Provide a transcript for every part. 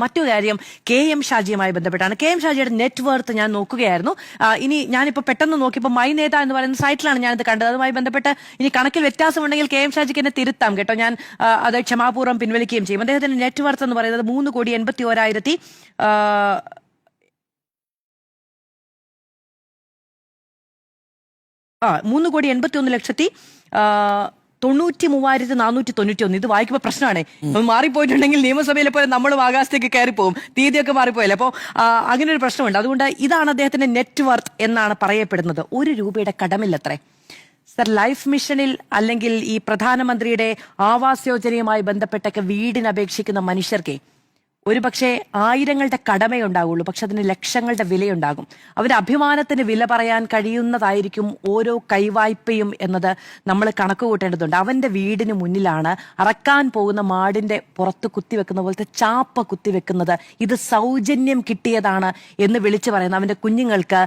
മറ്റൊരു കാര്യം KM ഷാജിയുമായി ബന്ധപ്പെട്ടാണ്. KM ഷാജിയുടെ നെറ്റ് വർത്ത് ഞാൻ നോക്കുകയായിരുന്നു. ഇനി ഞാനിപ്പോൾ പെട്ടെന്ന് നോക്കിയപ്പോൾ മൈ നേത എന്ന് പറയുന്ന സൈറ്റിലാണ് ഞാനിത് കണ്ടത്. അതുമായി ബന്ധപ്പെട്ട് ഇനി കണക്കിൽ വ്യത്യാസമുണ്ടെങ്കിൽ KM ഷാജിക്ക് എന്നെ തിരുത്താം കേട്ടോ. ഞാൻ അത് ക്ഷമാപൂർവ്വം പിൻവലിക്കുകയും ചെയ്യും. അദ്ദേഹത്തിന്റെ നെറ്റ് വർത്ത് എന്ന് പറയുന്നത് 3,81,000 3,81,93,491. ഇത് വായിക്കുമ്പോൾ പ്രശ്നമാണ്. മാറിപ്പോയിട്ടുണ്ടെങ്കിൽ നിയമസഭയിലെ പോലെ നമ്മളും ആകാശത്തേക്ക് കയറിപ്പോവും, തീയതിയൊക്കെ മാറിപ്പോയല്ലേ. അപ്പോൾ അങ്ങനെ ഒരു പ്രശ്നമുണ്ട്. അതുകൊണ്ട് ഇതാണ് അദ്ദേഹത്തിന്റെ നെറ്റ് വർത്ത് എന്നാണ് പറയപ്പെടുന്നത്. 1 രൂപയുടെ കടമില്ലത്രേ. സർ, ലൈഫ് മിഷനിൽ അല്ലെങ്കിൽ ഈ പ്രധാനമന്ത്രിയുടെ ആവാസ് യോജനയുമായി ബന്ധപ്പെട്ടൊക്കെ വീടിന് അപേക്ഷിക്കുന്ന മനുഷ്യർക്ക് ഒരുപക്ഷെ ആയിരങ്ങളുടെ കടമയുണ്ടാകുള്ളൂ, പക്ഷെ അതിന് ലക്ഷങ്ങളുടെ വിലയുണ്ടാകും. അവരുടെ അഭിമാനത്തിന് വില പറയാൻ കഴിയുന്നതായിരിക്കും ഓരോ കൈവായ്പയും എന്നത് നമ്മൾ കണക്ക് കൂട്ടേണ്ടതുണ്ട്. അവന്റെ വീടിന് മുന്നിലാണ് അറക്കാൻ പോകുന്ന മാടിന്റെ പുറത്ത് കുത്തിവെക്കുന്ന പോലത്തെ ചാപ്പ കുത്തിവെക്കുന്നത്. ഇത് സൗജന്യം കിട്ടിയതാണ് എന്ന് വിളിച്ചു പറയുന്നത്. അവന്റെ കുഞ്ഞുങ്ങൾക്ക്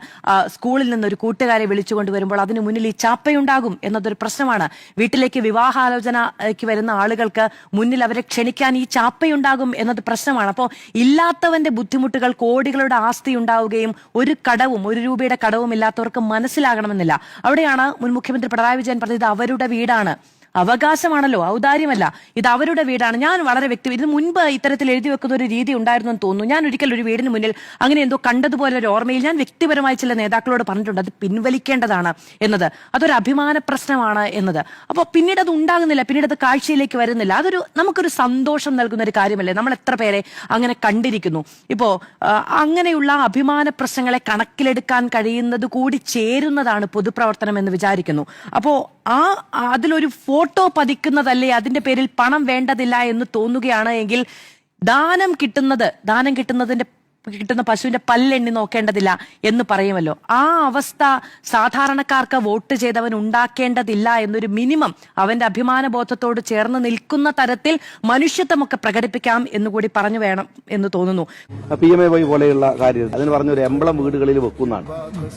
സ്കൂളിൽ നിന്നൊരു കൂട്ടുകാരെ വിളിച്ചുകൊണ്ട് വരുമ്പോൾ അതിന് മുന്നിൽ ഈ ചാപ്പയുണ്ടാകും എന്നതൊരു പ്രശ്നമാണ്. വീട്ടിലേക്ക് വിവാഹാലോചനയ്ക്ക് വരുന്ന ആളുകൾക്ക് മുന്നിൽ അവരെ ക്ഷണിക്കാൻ ഈ ചാപ്പയുണ്ടാകും എന്നത് പ്രശ്നമാണ്. അപ്പോൾ ഇല്ലാത്തവന്റെ ബുദ്ധിമുട്ടുകൾ, കോടികളുടെ ആസ്തി ഉണ്ടാവുകയും ഒരു കടവും 1 രൂപയുടെ കടവും ഇല്ലാത്തവർക്ക് മനസ്സിലാകണമെന്നില്ല. അവിടെയാണ് മുൻ മുഖ്യമന്ത്രി പിണറായി വിജയൻ പറഞ്ഞത് അവരുടെ വീടാണ്, അവകാശമാണല്ലോ, ഔദാര്യമല്ല, ഇത് അവരുടെ വീടാണ്. ഞാൻ വളരെ ഇതിന് മുൻപ് ഇത്തരത്തിൽ എഴുതി വെക്കുന്ന ഒരു രീതി ഉണ്ടായിരുന്നു എന്ന് തോന്നുന്നു. ഞാൻ ഒരിക്കൽ ഒരു വീടിന് മുന്നിൽ അങ്ങനെ എന്തോ കണ്ടതുപോലെ ഒരു ഓർമ്മയിൽ ഞാൻ വ്യക്തിപരമായി ചില നേതാക്കളോട് പറഞ്ഞിട്ടുണ്ട് അത് പിൻവലിക്കേണ്ടതാണ് എന്നത്. അതൊരു അഭിമാന പ്രശ്നമാണ് എന്നത്. അപ്പോൾ പിന്നീട് അത് ഉണ്ടാകുന്നില്ല, പിന്നീട് അത് കാഴ്ചയിലേക്ക് വരുന്നില്ല. നമുക്കൊരു സന്തോഷം നൽകുന്ന ഒരു കാര്യമല്ലേ. നമ്മൾ എത്ര പേരെ അങ്ങനെ കണ്ടിരിക്കുന്നു. ഇപ്പോ അങ്ങനെയുള്ള അഭിമാന പ്രശ്നങ്ങളെ കണക്കിലെടുക്കാൻ കഴിയുന്നത് കൂടി ചേരുന്നതാണ് പൊതുപ്രവർത്തനം എന്ന് വിചാരിക്കുന്നു. അപ്പോ അതിലൊരു ഫോട്ടോ പതിക്കുന്നതല്ലേ, അതിന്റെ പേരിൽ പണം വേണ്ടതില്ല എന്ന് തോന്നുകയാണ് എങ്കിൽ ദാനം കിട്ടുന്ന പശുവിന്റെ പല്ലെണ്ണി നോക്കേണ്ടതില്ല എന്ന് പറയുമല്ലോ. ആ അവസ്ഥ സാധാരണക്കാർക്ക് വോട്ട് ചെയ്തവൻ ഉണ്ടാക്കേണ്ടതില്ല എന്നൊരു മിനിമം അവന്റെ അഭിമാന ബോധത്തോട് ചേർന്ന് നിൽക്കുന്ന തരത്തിൽ മനുഷ്യത്വമൊക്കെ പ്രകടിപ്പിക്കാം എന്നുകൂടി പറഞ്ഞു വേണം എന്ന് തോന്നുന്നു. PMAY പോലെയുള്ള കാര്യം അതിന് പറഞ്ഞൊരു എംബ്ലം വീടുകളിൽ വെക്കുന്നതാണ്.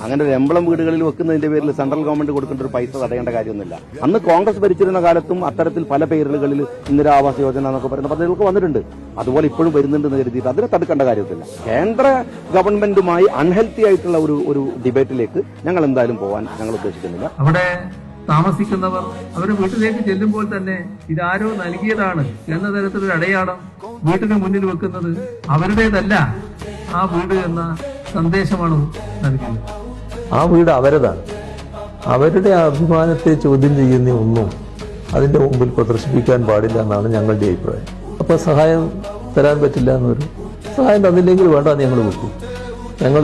അങ്ങനെ ഒരു എംബ്ലം വീടുകളിൽ വെക്കുന്നതിന്റെ പേരിൽ സെൻട്രൽ ഗവൺമെന്റ് കൊടുക്കേണ്ട ഒരു പൈസ തടയേണ്ട കാര്യമൊന്നുമില്ല. അന്ന് കോൺഗ്രസ് ഭരിച്ചിരുന്ന കാലത്തും അത്തരത്തിൽ പല പേരുകളിൽ ഇന്ദിരാ ആവാസ് യോജന എന്നൊക്കെ പറയുന്ന പദ്ധതികൾക്ക് വന്നിട്ടുണ്ട്. അതുപോലെ ഇപ്പോഴും വരുന്നുണ്ടെന്ന് കരുതിയിട്ട് അതിനെ തടുക്കേണ്ട കാര്യത്തില്ല. കേന്ദ്ര ഗവൺമെന്റുമായി അൺഹെൽത്തി ആയിട്ടുള്ള ഒരു ഡിബേറ്റിലേക്ക് ഞങ്ങൾ എന്തായാലും പോകാൻ ഞങ്ങൾ ഉദ്ദേശിക്കുന്നില്ല. അവിടെ താമസിക്കുന്നവർ അവരുടെ വീട്ടിലേക്ക് ചെല്ലുമ്പോൾ തന്നെ ഇതാരോ നൽകിയതാണ് എന്ന തരത്തിലൊരു അടയാളം വീട്ടിന് മുന്നിൽ വെക്കുന്നത് അവരുടേതല്ല ആ വീട് എന്ന സന്ദേശമാണ് നൽകുന്നത്. ആ വീട് അവരതാണ്. അവരുടെ അഭിമാനത്തെ ചോദ്യം ചെയ്യുന്ന ഒന്നും അതിന്റെ മുമ്പിൽ പ്രദർശിപ്പിക്കാൻ പാടില്ല എന്നാണ് ഞങ്ങളുടെ അഭിപ്രായം. അപ്പൊ സഹായം തരാൻ പറ്റില്ല എന്നൊരു സഹായം തന്നില്ലെങ്കിൽ വേണ്ട, ഞങ്ങൾ വെക്കും. ഞങ്ങൾ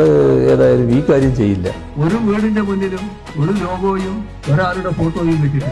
ഏതായാലും ഈ കാര്യം ചെയ്യില്ല. ഒരു വീടിന്റെ മുന്നിലും ഒരു ലോഗോയും ഒരാളുടെ ഫോട്ടോയും വെച്ചിട്ടില്ല.